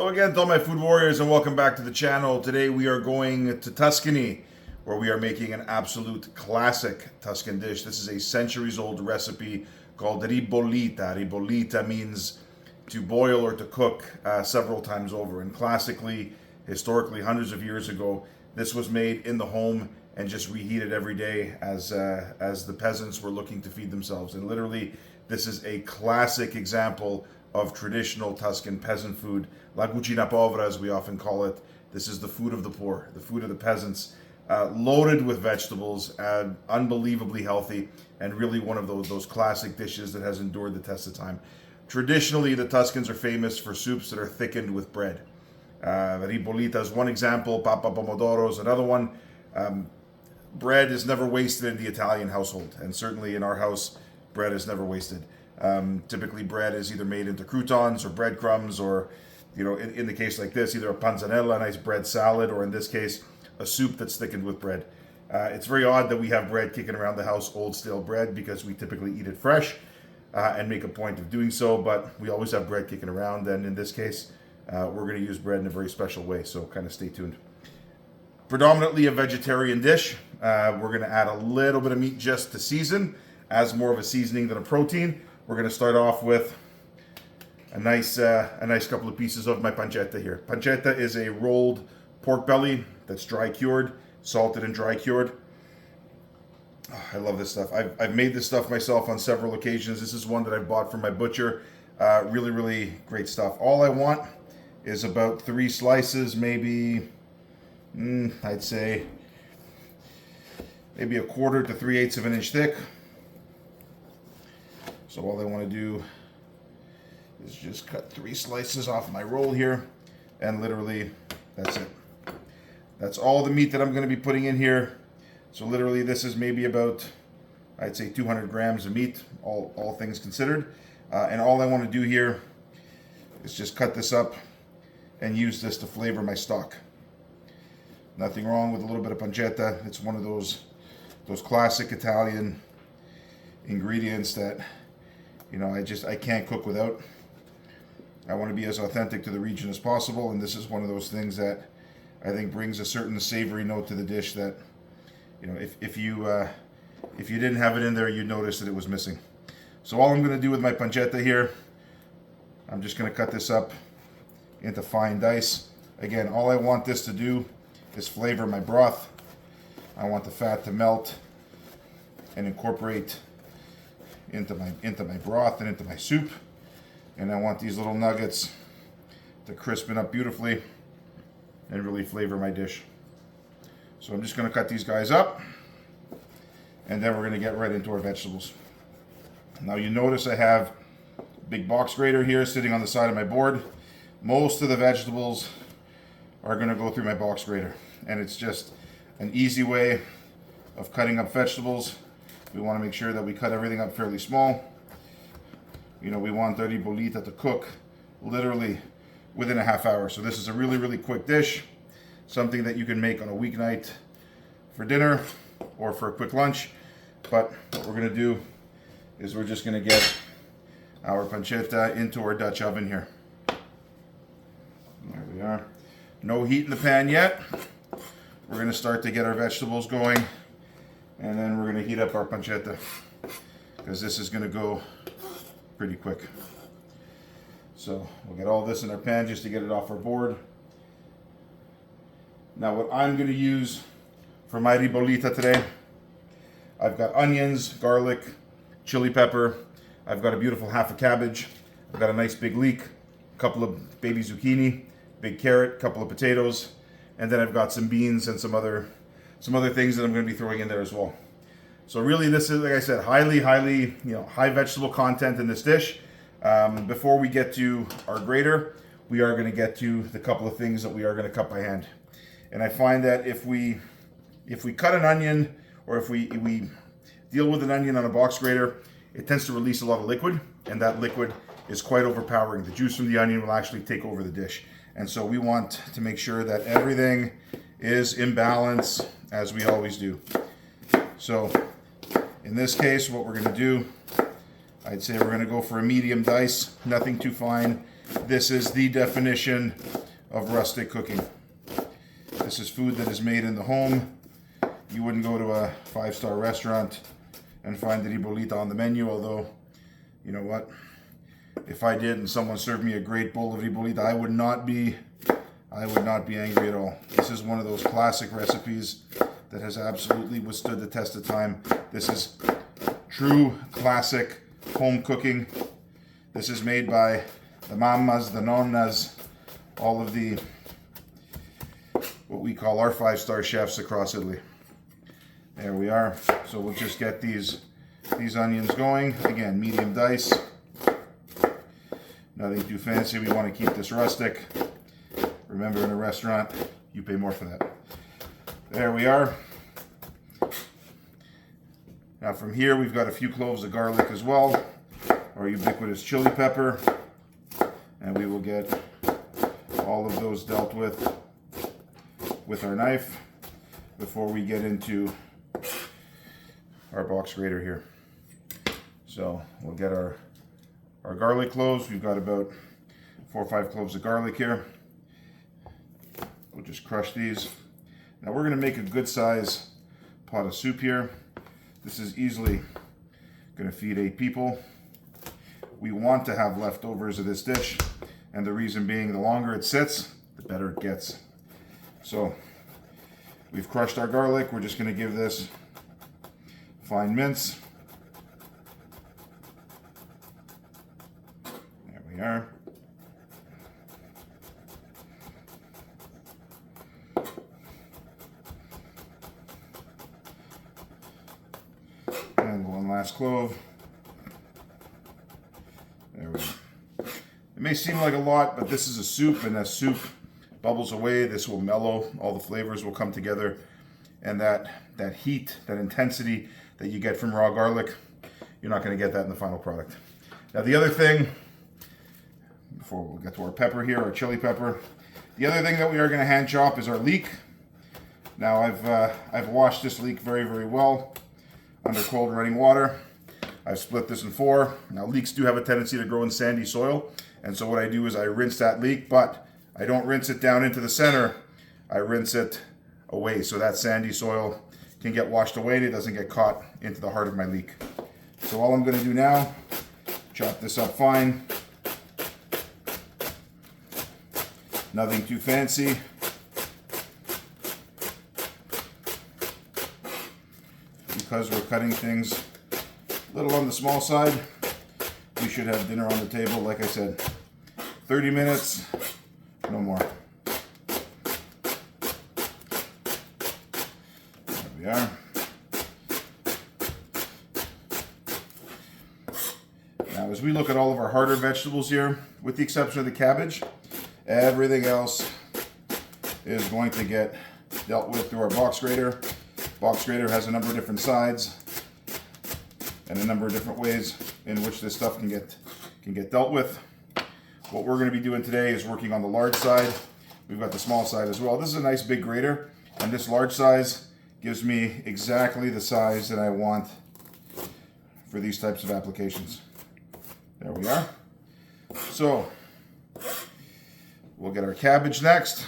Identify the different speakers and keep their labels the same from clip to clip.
Speaker 1: Hello again to all my food warriors and welcome back to the channel. Today we are going to Tuscany where we are making an absolute classic Tuscan dish. This is a centuries old recipe called Ribollita. Ribollita means to boil or to cook several times over, and classically, historically, hundreds of years ago, this was made in the home and just reheated every day as the peasants were looking to feed themselves. And literally, this is a classic example of traditional Tuscan peasant food, la cucina povera as we often call it. This is the food of the poor, the food of the peasants, loaded with vegetables, unbelievably healthy, and really one of those classic dishes that has endured the test of time. Traditionally, the Tuscans are famous for soups that are thickened with bread. Ribollita is one example, papa pomodoro is another one. Bread is never wasted in the Italian household, and certainly in our house, bread is never wasted. Typically, bread is either made into croutons or breadcrumbs, or, in the case like this, either a panzanella, a nice bread salad, or in this case, a soup that's thickened with bread. It's very odd that we have bread kicking around the house, old stale bread, because we typically eat it fresh and make a point of doing so, but we always have bread kicking around, and in this case, we're going to use bread in a very special way, so kind of stay tuned. Predominantly a vegetarian dish. We're going to add a little bit of meat just to season, as more of a seasoning than a protein. We're going to start off with a nice couple of pieces of my pancetta here. Pancetta is a rolled pork belly that's dry cured, salted and dry cured. Oh, I love this stuff. I've made this stuff myself on several occasions. This is one that I bought from my butcher. Really, really great stuff. All I want is about 3 slices, maybe, I'd say, maybe 1/4 to 3/8 of an inch thick. So all I want to do is just cut 3 slices off my roll here, and literally that's it. That's all the meat that I'm going to be putting in here. So literally this is maybe about, I'd say, 200 grams of meat, all things considered. And all I want to do here is just cut this up and use this to flavor my stock. Nothing wrong with a little bit of pancetta. It's one of those classic Italian ingredients that I can't cook without. I want to be as authentic to the region as possible, and this is one of those things that I think brings a certain savory note to the dish that, if you didn't have it in there, you'd notice that it was missing. So all I'm going to do with my pancetta here, I'm just going to cut this up into fine dice. Again, all I want this to do is flavor my broth. I want the fat to melt and incorporate into my broth and into my soup, and I want these little nuggets to crispen up beautifully and really flavor my dish. So I'm just going to cut these guys up, and then we're going to get right into our vegetables. Now you notice I have a big box grater here sitting on the side of my board. Most of the vegetables are going to go through my box grater, and it's just an easy way of cutting up vegetables. We want to make sure that we cut everything up fairly small. We want the ribollita to cook literally within a half hour. So this is a really, really quick dish, something that you can make on a weeknight for dinner or for a quick lunch. But what we're going to do is we're just going to get our pancetta into our Dutch oven here. There we are. No heat in the pan yet. We're going to start to get our vegetables going, and then we're going to heat up our pancetta, because this is going to go pretty quick. So we'll get all this in our pan just to get it off our board. Now what I'm going to use for my ribollita today, I've got onions, garlic, chili pepper. I've got a beautiful half a cabbage. I've got a nice big leek, a couple of baby zucchini, big carrot, a couple of potatoes, and then I've got some beans and some other things that I'm going to be throwing in there as well. So really, this is, like I said, highly, high vegetable content in this dish. Before we get to our grater, we are going to get to the couple of things that we are going to cut by hand. And I find that if we cut an onion, or if we deal with an onion on a box grater, it tends to release a lot of liquid, and that liquid is quite overpowering. The juice from the onion will actually take over the dish. And so we want to make sure that everything is in balance, as we always do. So in this case, what we're going to do, I'd say we're going to go for a medium dice, nothing too fine, this is the definition of rustic cooking. This is food that is made in the home. You wouldn't go to a 5-star restaurant and find the Ribollita on the menu, although, you know what? If I did and someone served me a great bowl of Ribollita, I would not be angry at all. This is one of those classic recipes that has absolutely withstood the test of time. This is true classic home cooking. This is made by the mamas, the nonnas, all of the, what we call our 5-star chefs across Italy. There we are. So we'll just get these onions going. Again, medium dice. Nothing too fancy. We want to keep this rustic. Remember, in a restaurant, you pay more for that. There we are. Now from here, we've got a few cloves of garlic as well, our ubiquitous chili pepper, and we will get all of those dealt with our knife before we get into our box grater here. So we'll get our garlic cloves. We've got about 4 or 5 cloves of garlic here. We'll just crush these. Now we're going to make a good size pot of soup here. This is easily going to feed 8 people. We want to have leftovers of this dish, and the reason being, the longer it sits, the better it gets. So we've crushed our garlic. We're just going to give this fine mince. There we are. And one last clove. There we go. It may seem like a lot, but this is a soup, and as soup bubbles away, this will mellow. All the flavors will come together, and that heat, that intensity that you get from raw garlic, you're not going to get that in the final product. Now the other thing, before we'll get to our pepper here, our chili pepper, the other thing that we are going to hand chop is our leek. Now I've washed this leek very, very well under cold running water. I've split this in 4. Now leeks do have a tendency to grow in sandy soil, and so what I do is I rinse that leek, but I don't rinse it down into the center. I rinse it away so that sandy soil can get washed away and it doesn't get caught into the heart of my leek. So all I'm going to do now, chop this up fine. Nothing too fancy. Because we're cutting things a little on the small side, we should have dinner on the table, like I said, 30 minutes, no more. There we are. Now, as we look at all of our harder vegetables here, with the exception of the cabbage, everything else is going to get dealt with through our box grater. Box grater has a number of different sides and a number of different ways in which this stuff can get dealt with. What we're going to be doing today is working on the large side. We've got the small side as well. This is a nice big grater, and this large size gives me exactly the size that I want for these types of applications. There we are. So we'll get our cabbage next.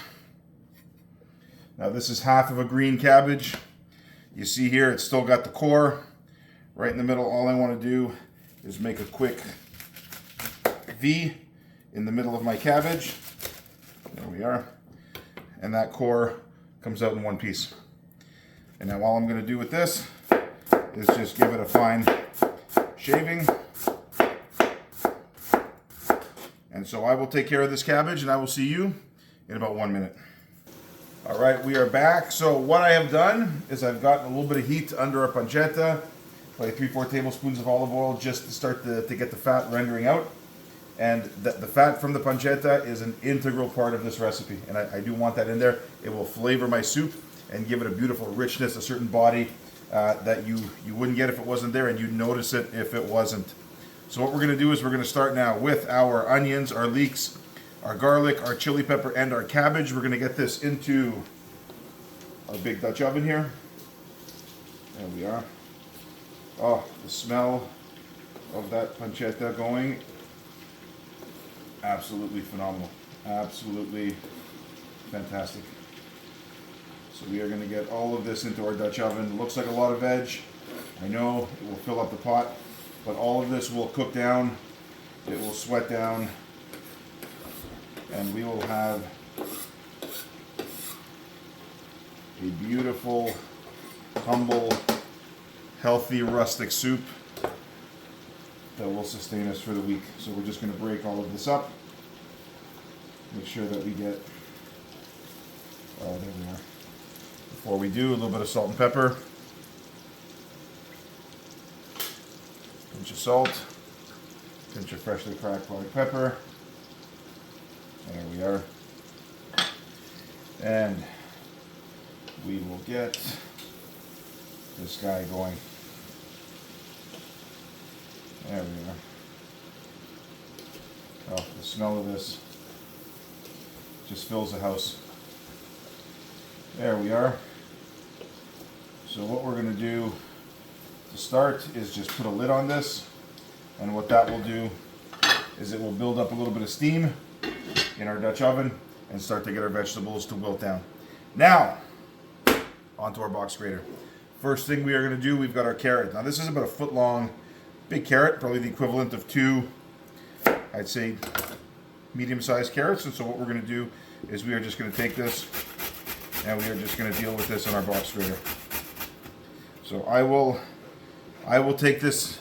Speaker 1: Now this is half of a green cabbage. You see here, it's still got the core right in the middle. All I want to do is make a quick V in the middle of my cabbage. There we are. And that core comes out in one piece. And now all I'm going to do with this is just give it a fine shaving. And so I will take care of this cabbage, and I will see you in about 1 minute. All right, we are back. So what I have done is I've gotten a little bit of heat under our pancetta, like 3-4 tablespoons of olive oil, just to start to get the fat rendering out. And the fat from the pancetta is an integral part of this recipe, and I do want that in there. It will flavor my soup and give it a beautiful richness, a certain body that you wouldn't get if it wasn't there, and you'd notice it if it wasn't. So what we're going to do is we're going to start now with our onions, our leeks, our garlic, our chili pepper, and our cabbage. We're going to get this into our big Dutch oven here. There we are. Oh, the smell of that pancetta going absolutely phenomenal. Absolutely fantastic. So we are going to get all of this into our Dutch oven. It looks like a lot of veg. I know it will fill up the pot, but all of this will cook down. It will sweat down, and we will have a beautiful, humble, healthy, rustic soup that will sustain us for the week. So we're just going to break all of this up. Make sure that we get, oh, there we are. Before we do, a little bit of salt and pepper. Pinch of salt. Pinch of freshly cracked black pepper. There we are. And we will get this guy going. There we are. Oh, the smell of this just fills the house. There we are. So what we're going to do to start is just put a lid on this, and what that will do is it will build up a little bit of steam in our Dutch oven and start to get our vegetables to wilt down. Now, onto our box grater. First thing we are going to do, we've got our carrot. Now this is about a foot long, big carrot, probably the equivalent of two, I'd say, medium-sized carrots. And so what we're going to do is we are just going to take this and we are just going to deal with this on our box grater. So I will take this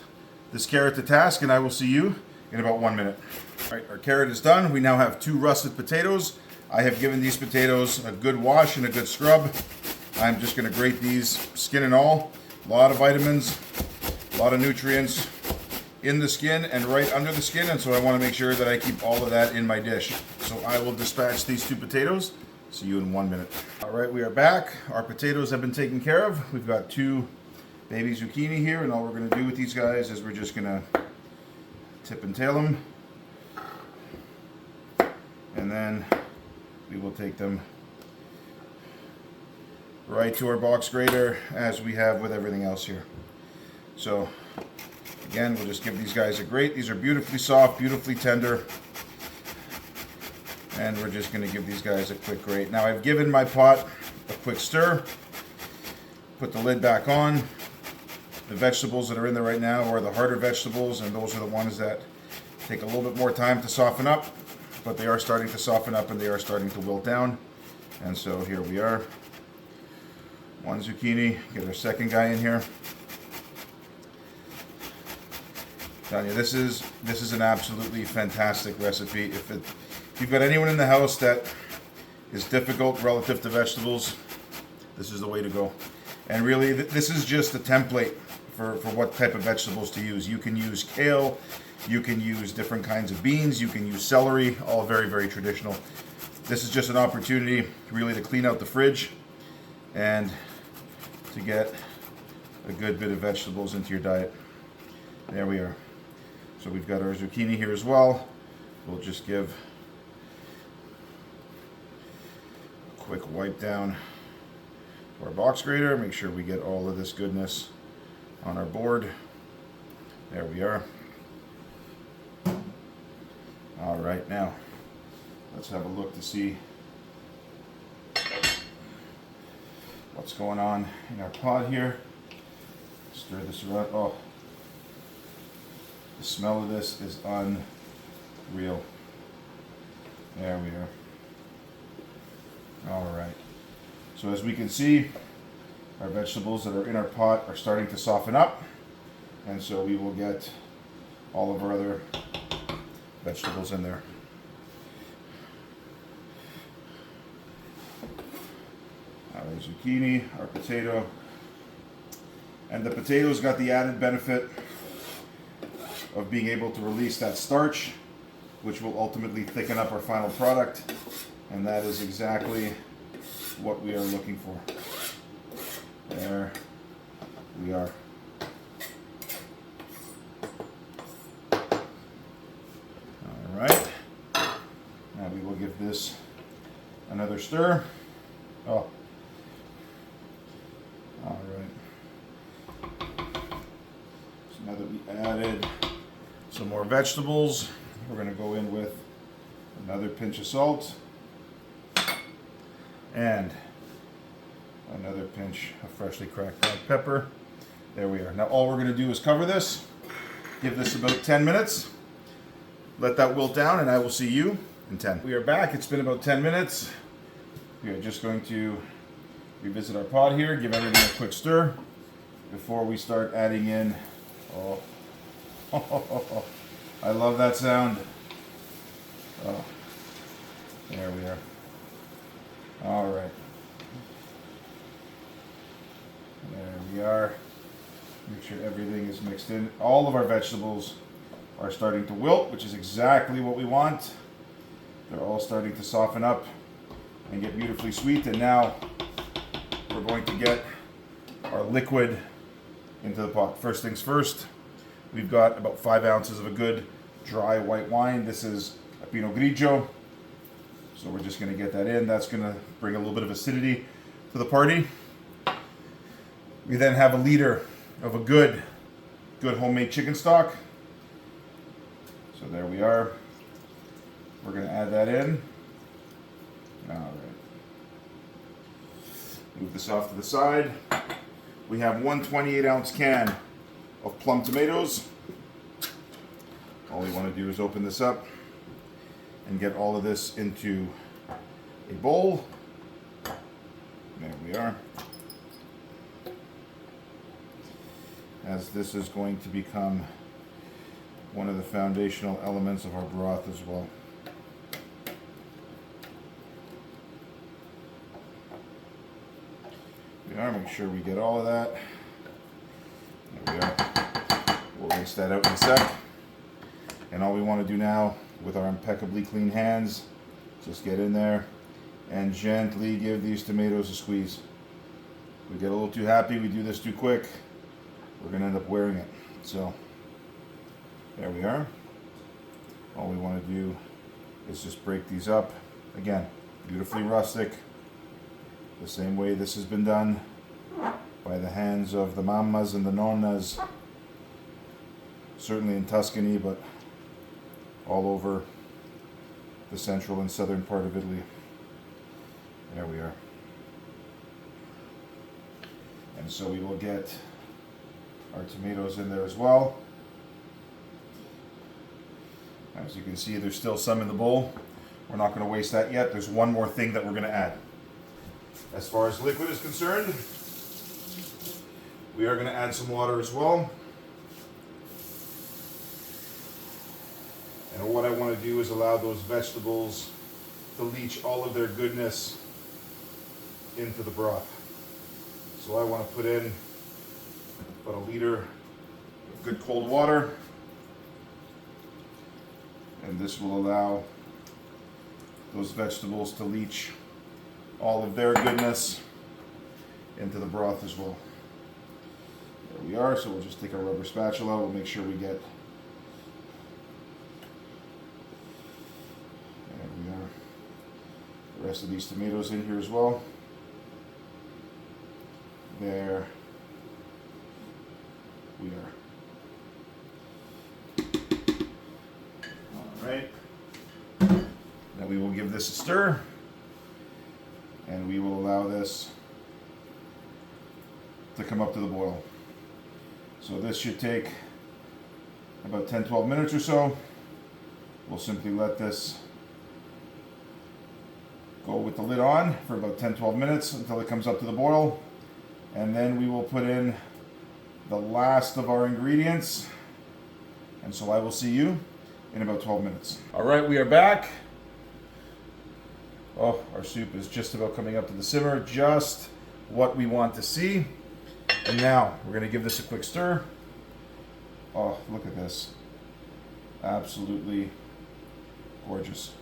Speaker 1: carrot to task, and I will see you in about 1 minute. All right, our carrot is done. We now have 2 russet potatoes. I have given these potatoes a good wash and a good scrub. I'm just going to grate these, skin and all. A lot of vitamins, a lot of nutrients in the skin and right under the skin, and so I want to make sure that I keep all of that in my dish. So I will dispatch these 2 potatoes. See you in 1 minute. All right, we are back. Our potatoes have been taken care of. We've got 2 baby zucchini here, and all we're going to do with these guys is we're just going to tip and tail them, and then we will take them right to our box grater as we have with everything else here. So again, we'll just give these guys a grate. These are beautifully soft, beautifully tender, and we're just going to give these guys a quick grate. Now I've given my pot a quick stir, put the lid back on. The vegetables that are in there right now are the harder vegetables, and those are the ones that take a little bit more time to soften up, but they are starting to soften up and they are starting to wilt down. And so here we are. 1 zucchini, get our second guy in here. Telling you, this is an absolutely fantastic recipe. If you've got anyone in the house that is difficult relative to vegetables, this is the way to go. And really, this is just a template for what type of vegetables to use. You can use kale, you can use different kinds of beans, you can use celery, all very, very traditional. This is just an opportunity really to clean out the fridge and to get a good bit of vegetables into your diet. There we are. So we've got our zucchini here as well. We'll just give a quick wipe down to our box grater, make sure we get all of this goodness on our board. There we are. All right, now let's have a look to see what's going on in our pot here. Stir this around. Oh, the smell of this is unreal. There we are. All right. So as we can see, our vegetables that are in our pot are starting to soften up, and so we will get all of our other vegetables in there. Our zucchini, our potato, and the potato's got the added benefit of being able to release that starch, which will ultimately thicken up our final product, and that is exactly what we are looking for. There we are. All right. Now we will give this another stir. Oh. All right. So now that we added some more vegetables, we're going to go in with Another pinch of salt. And another pinch of freshly cracked black pepper. There we are. Now all we're going to do is cover this. Give this about 10 minutes. Let that wilt down and I will see you in 10. We are back. It's been about 10 minutes. We are just going to revisit our pot here, give everything a quick stir before we start adding in. Oh, I love that sound. Oh, there we are. All right. There we are. Make sure everything is mixed in. All of our vegetables are starting to wilt, which is exactly what we want. They're all starting to soften up and get beautifully sweet. And now we're going to get our liquid into the pot. First things first, we've got about 5 ounces of a good dry white wine. This is a Pinot Grigio. So we're just going to get that in. That's going to bring a little bit of acidity to the party. We then have a liter of a good homemade chicken stock. So there we are. We're going to add that in. All right. Move this off to the side. We have one 28-ounce can of plum tomatoes. All we want to do is open this up and get all of this into a bowl. There we are. As this is going to become one of the foundational elements of our broth as well. We are, make sure we get all of that. There we are. We'll rinse that out in a sec. And all we want to do now with our impeccably clean hands, just get in there and gently give these tomatoes a squeeze. We get a little too happy, we do this too quick, we're going to end up wearing it. So there we are. All we want to do is just break these up. Again, beautifully rustic, the same way this has been done by the hands of the mamas and the nonnas, certainly in Tuscany, but all over the central and southern part of Italy. There we are. And so we will get our tomatoes in there as well. As you can see, there's still some in the bowl. We're not going to waste that yet. There's one more thing that we're going to add. As far as liquid is concerned, we are going to add some water as well. And what I want to do is allow those vegetables to leach all of their goodness into the broth. So I want to put in about a liter of good cold water. And this will allow those vegetables to leach all of their goodness into the broth as well. There we are. So we'll just take our rubber spatula. We'll make sure we get. There we are. The rest of these tomatoes in here as well. There we are. All right. Then we will give this a stir. And we will allow this to come up to the boil. So this should take about 10-12 minutes or so. We'll simply let this go with the lid on for about 10-12 minutes until it comes up to the boil. And then we will put in the last of our ingredients. And so I will see you in about 12 minutes. All right, we are back. Oh, our soup is just about coming up to the simmer, just what we want to see. And now we're going to give this a quick stir. Oh, look at this. Absolutely gorgeous.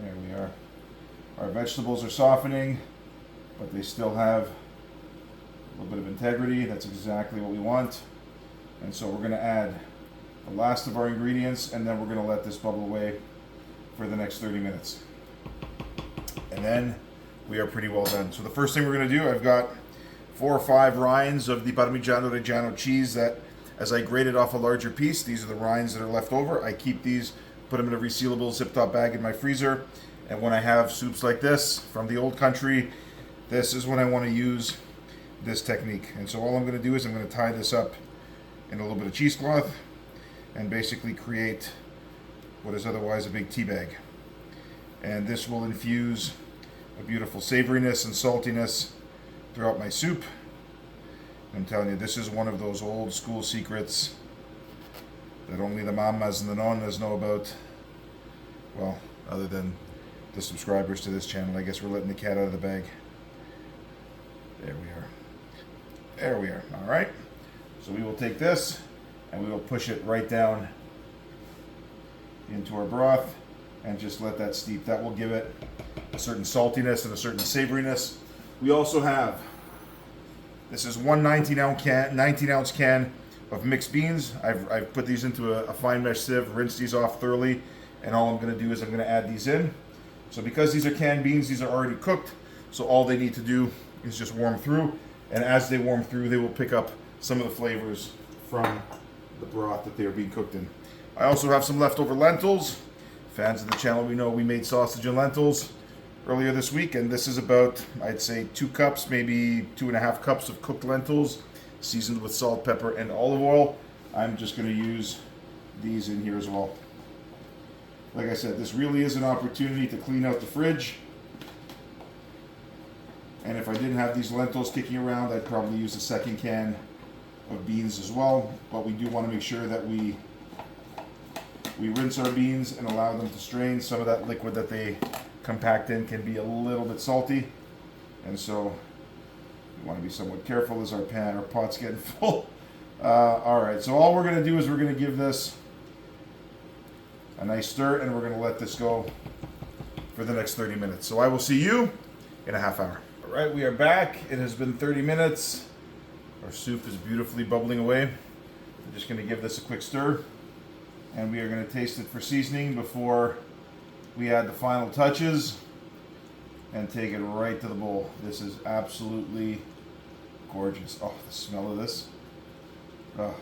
Speaker 1: There we are. Our vegetables are softening, but they still have a little bit of integrity. That's exactly what we want. And so we're going to add the last of our ingredients, and then we're going to let this bubble away for the next 30 minutes. And then we are pretty well done. So the first thing we're going to do, I've got 4 or 5 rinds of the Parmigiano Reggiano cheese that, as I grated off a larger piece, these are the rinds that are left over. I keep these put them in a resealable zip-top bag in my freezer. And when I have soups like this from the old country, this is when I want to use this technique. And so all I'm going to do is I'm going to tie this up in a little bit of cheesecloth and basically create what is otherwise a big tea bag. And this will infuse a beautiful savoriness and saltiness throughout my soup. I'm telling you, this is one of those old school secrets that only the mamas and the nonnas know about. Well, other than the subscribers to this channel. I guess we're letting the cat out of the bag. There we are. There we are. All right. So we will take this and we will push it right down into our broth and just let that steep. That will give it a certain saltiness and a certain savoriness. We also have, this is one 19-ounce can of mixed beans. I've put these into a fine mesh sieve, rinsed these off thoroughly, and all I'm going to do is I'm going to add these in. So because these are canned beans, these are already cooked, so all they need to do is just warm through, and as they warm through, they will pick up some of the flavors from the broth that they are being cooked in. I also have some leftover lentils. Fans of the channel, we know we made sausage and lentils earlier this week, and this is about, I'd say, 2 cups, maybe 2.5 cups of cooked lentils, seasoned with salt, pepper, and olive oil. I'm just going to use these in here as well. Like I said, this really is an opportunity to clean out the fridge. And if I didn't have these lentils kicking around, I'd probably use a second can of beans as well. But we do want to make sure that we rinse our beans and allow them to strain. Some of that liquid that they compact in can be a little bit salty. And so we want to be somewhat careful as our pot's getting full. All right, so all we're going to do is we're going to give this a nice stir, and we're going to let this go for the next 30 minutes. So I will see you in a half hour. All right, we are back. It has been 30 minutes. Our soup is beautifully bubbling away. I'm just going to give this a quick stir, and we are going to taste it for seasoning before we add the final touches and take it right to the bowl. This is absolutely gorgeous. Oh, the smell of this. Oh.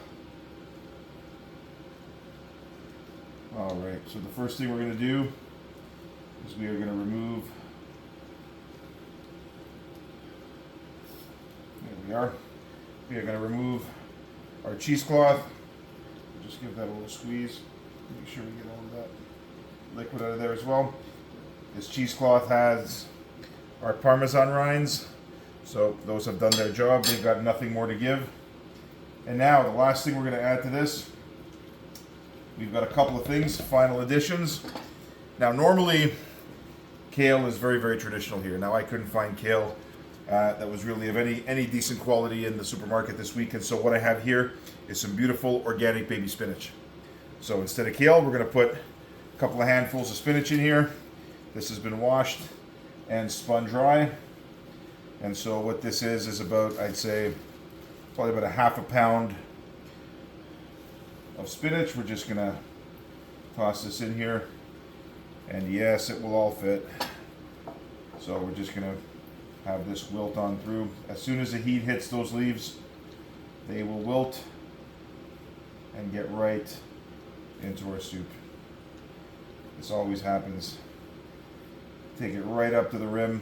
Speaker 1: All right, so the first thing we're going to do is we are going to remove, there we are, we are going to remove our cheesecloth. Just give that a little squeeze, make sure we get all of that liquid out of there as well. This cheesecloth has our Parmesan rinds, so those have done their job. They've got nothing more to give. And now the last thing we're going to add to this, we've got a couple of things, final additions. Now normally kale is very, very traditional here. Now I couldn't find kale that was really of any decent quality in the supermarket this week, and so what I have here is some beautiful organic baby spinach. So instead of kale, we're going to put a couple of handfuls of spinach in here. This has been washed and spun dry, and so what this is about, I'd say, probably about a half a pound of spinach. We're just gonna toss this in here, and yes, it will all fit. So we're just gonna have this wilt on through. As soon as the heat hits those leaves, they will wilt and get right into our soup. This always happens. Take it right up to the rim.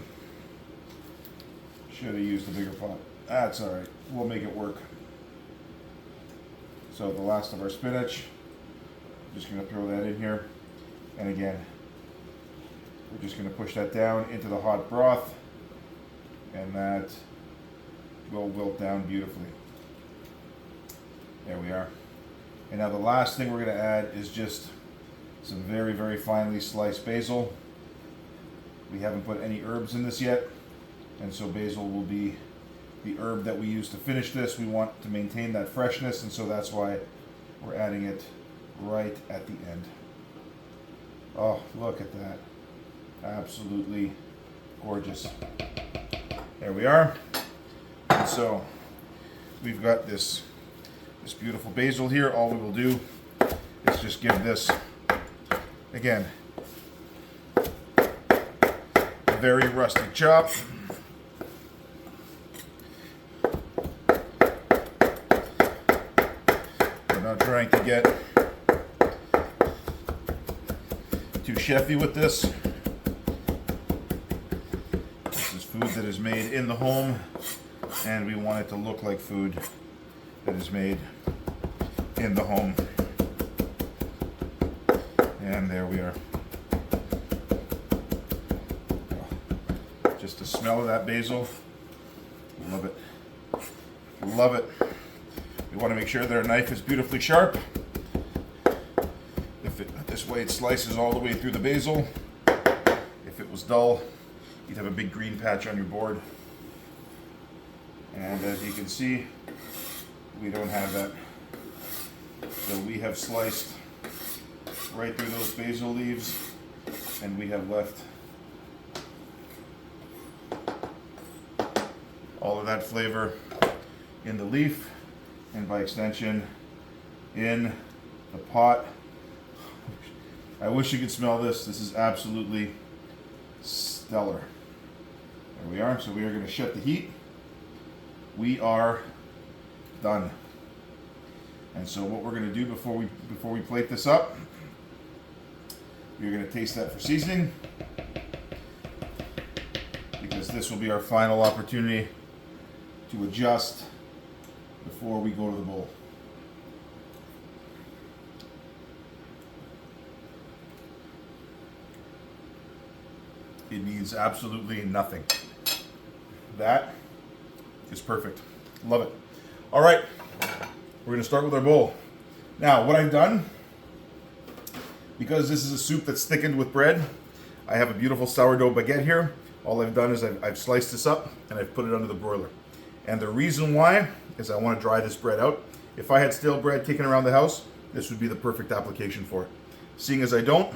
Speaker 1: Should have used a bigger pot. That's all right. We'll make it work. So the last of our spinach, just going to throw that in here, and again, we're just going to push that down into the hot broth, and that will wilt down beautifully. There we are. And now the last thing we're going to add is just some very, very finely sliced basil. We haven't put any herbs in this yet, and so basil will be the herb that we use to finish this. We want to maintain that freshness, and so that's why we're adding it right at the end. Oh, look at that. Absolutely gorgeous. There we are. And so we've got this beautiful basil here. All we will do is just give this, again, a very rustic chop. We're not trying to get chefy with this. This is food that is made in the home, and we want it to look like food that is made in the home. And there we are. Just the smell of that basil. Love it. Love it. We want to make sure that our knife is beautifully sharp. This way it slices all the way through the basil. If it was dull, you'd have a big green patch on your board. And as you can see, we don't have that. So we have sliced right through those basil leaves, and we have left all of that flavor in the leaf, and by extension in the pot. I wish you could smell this. This is absolutely stellar. There we are. So we are going to shut the heat. We are done. And so what we're going to do before we plate this up, you're going to taste that for seasoning, because this will be our final opportunity to adjust before we go to the bowl. It needs absolutely nothing. That is perfect. Love it. All right, we're gonna start with our bowl. Now, what I've done, because this is a soup that's thickened with bread, I have a beautiful sourdough baguette here. All I've done is I've sliced this up and I've put it under the broiler. And the reason why is I want to dry this bread out. If I had stale bread kicking around the house, this would be the perfect application for it. Seeing as I don't,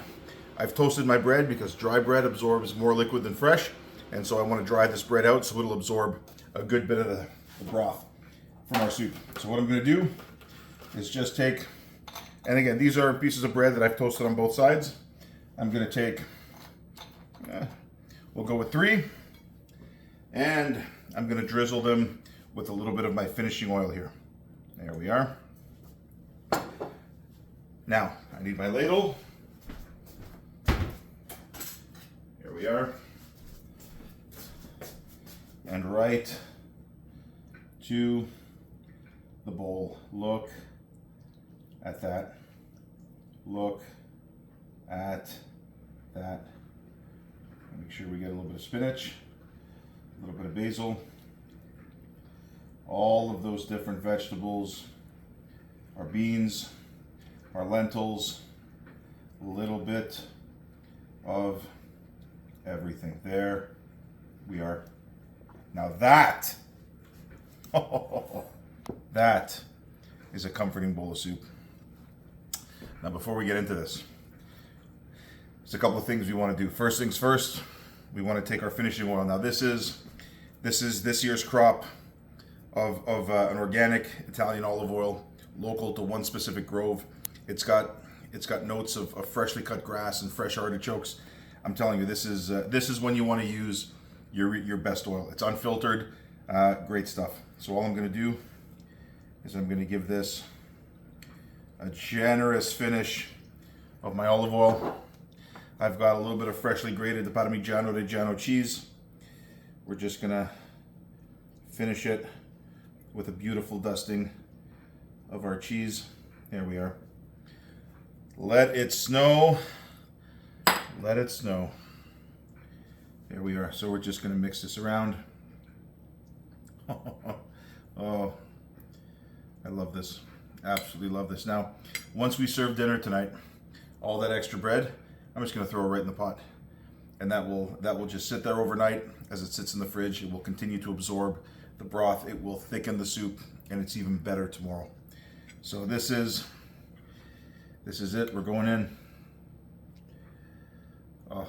Speaker 1: I've toasted my bread because dry bread absorbs more liquid than fresh, and so I want to dry this bread out so it'll absorb a good bit of the broth from our soup. So what I'm going to do is just take, and again, these are pieces of bread that I've toasted on both sides. I'm going to take, we'll go with 3, and I'm going to drizzle them with a little bit of my finishing oil here. There we are. Now, I need my ladle. Here we are. And right to the bowl. Look at that. Look at that. Make sure we get a little bit of spinach, a little bit of basil, all of those different vegetables, our beans, our lentils, a little bit of everything. There we are. Now that, that is a comforting bowl of soup. Now before we get into this, there's a couple of things we want to do. First things first, we want to take our finishing oil. Now this is this year's crop of an organic Italian olive oil, local to one specific grove. It's got notes of freshly cut grass and fresh artichokes. I'm telling you, this is when you want to use your best oil. It's unfiltered, great stuff. So all I'm going to do is I'm going to give this a generous finish of my olive oil. I've got a little bit of freshly grated Parmigiano Reggiano cheese. We're just going to finish it with a beautiful dusting of our cheese. There we are. Let it snow. Let it snow. There we are. So we're just going to mix this around. Oh, I love this. Absolutely love this. Now, once we serve dinner tonight, all that extra bread, I'm just going to throw it right in the pot. And that will just sit there overnight. As it sits in the fridge, it will continue to absorb the broth. It will thicken the soup, and it's even better tomorrow. So this is it. We're going in. Oh.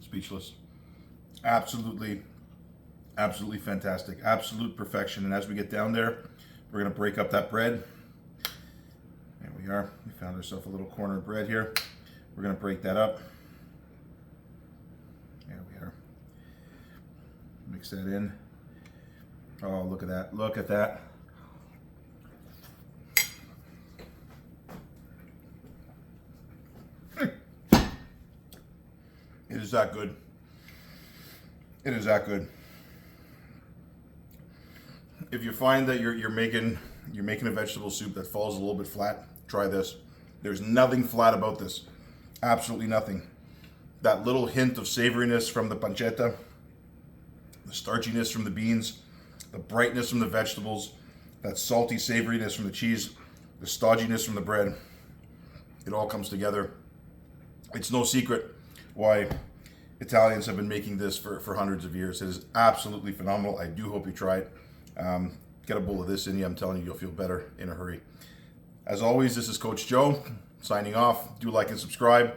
Speaker 1: Speechless. Absolutely fantastic. Absolute perfection. And as we get down there, we're going to break up that bread. There we are. We found ourselves a little corner of bread here. We're going to break that up. There we are. Mix that in. Oh, look at that. Look at that. It is that good. It is that good. If you find that you're making a vegetable soup that falls a little bit flat, try this. There's nothing flat about this. Absolutely nothing. That little hint of savoriness from the pancetta, the starchiness from the beans, the brightness from the vegetables, that salty savoriness from the cheese, the stodginess from the bread. It all comes together. It's no secret why Italians have been making this for hundreds of years. It is absolutely phenomenal. I do hope you try it. Get a bowl of this in you. I'm telling you, you'll feel better in a hurry. As always, this is Coach Joe signing off. Do like and subscribe.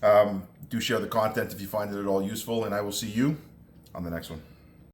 Speaker 1: Do share the content if you find it at all useful, and I will see you on the next one.